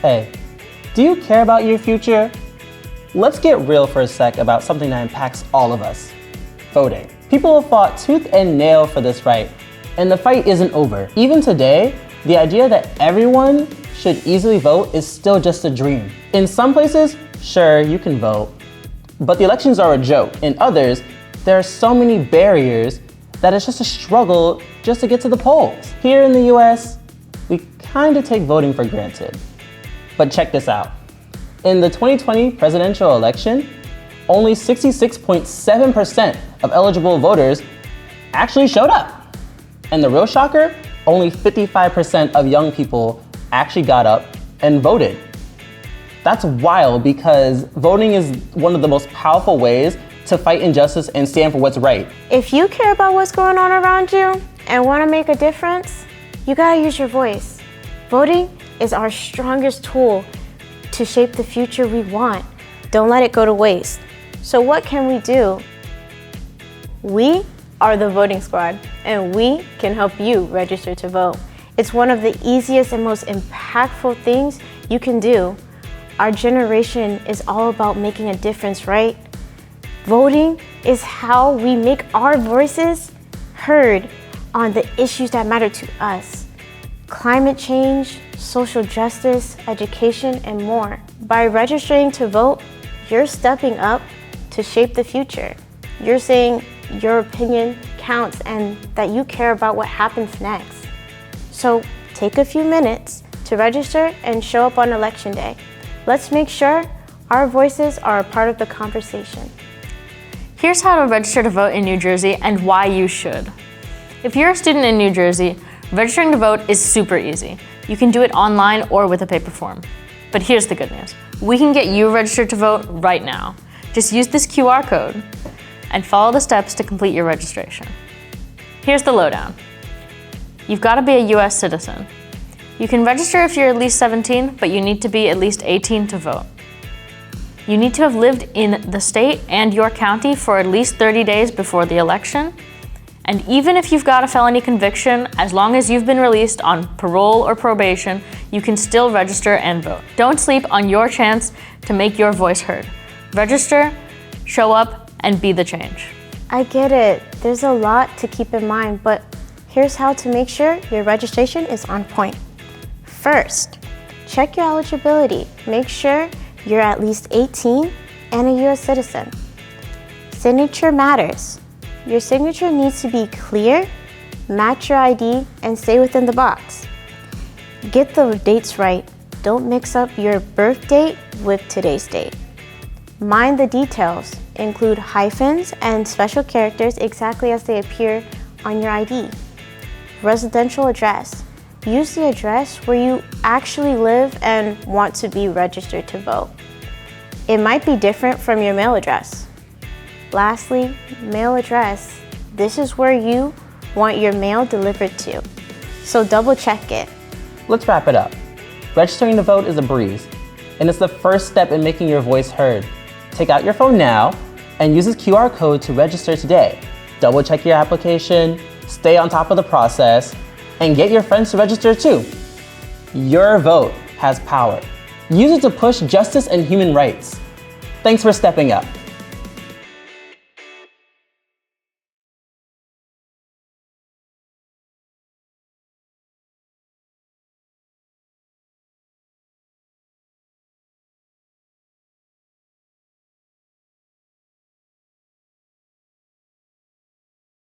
Hey, do you care about your future? Let's get real for a sec about something that impacts all of us: voting. People have fought tooth and nail for this right, and the fight isn't over. Even today, the idea that everyone should easily vote is still just a dream. In some places, sure, you can vote, but the elections are a joke. In others, there are so many barriers that it's just a struggle just to get to the polls. Here in the US, we kind of take voting for granted. But check this out. In the 2020 presidential election, only 66.7% of eligible voters actually showed up. And the real shocker, only 55% of young people actually got up and voted. That's wild because voting is one of the most powerful ways to fight injustice and stand for what's right. If you care about what's going on around you and want to make a difference, you gotta use your voice. Voting is our strongest tool to shape the future we want. Don't let it go to waste. So what can we do? We are the voting squad, and we can help you register to vote. It's one of the easiest and most impactful things you can do. Our generation is all about making a difference, right? Voting is how we make our voices heard on the issues that matter to us: climate change, social justice, education, and more. By registering to vote, you're stepping up to shape the future. You're saying your opinion counts and that you care about what happens next. So take a few minutes to register and show up on election day. Let's make sure our voices are a part of the conversation. Here's how to register to vote in New Jersey and why you should. If you're a student in New Jersey, registering to vote is super easy. You can do it online or with a paper form. But here's the good news. We can get you registered to vote right now. Just use this QR code and follow the steps to complete your registration. Here's the lowdown. You've got to be a US citizen. You can register if you're at least 17, but you need to be at least 18 to vote. You need to have lived in the state and your county for at least 30 days before the election. And even if you've got a felony conviction, as long as you've been released on parole or probation, you can still register and vote. Don't sleep on your chance to make your voice heard. Register, show up, and be the change. I get it. There's a lot to keep in mind, but here's how to make sure your registration is on point. First, check your eligibility. Make sure you're at least 18 and a US citizen. Signature matters. Your signature needs to be clear, match your ID, and stay within the box. Get the dates right. Don't mix up your birth date with today's date. Mind the details. Include hyphens and special characters exactly as they appear on your ID. Residential address. Use the address where you actually live and want to be registered to vote. It might be different from your mail address. Lastly, mail address. This is where you want your mail delivered to, so double check it. Let's wrap it up. Registering to vote is a breeze, and it's the first step in making your voice heard. Take out your phone now and use this QR code to register today. Double check your application, stay on top of the process, and get your friends to register too. Your vote has power. Use it to push justice and human rights. Thanks for stepping up.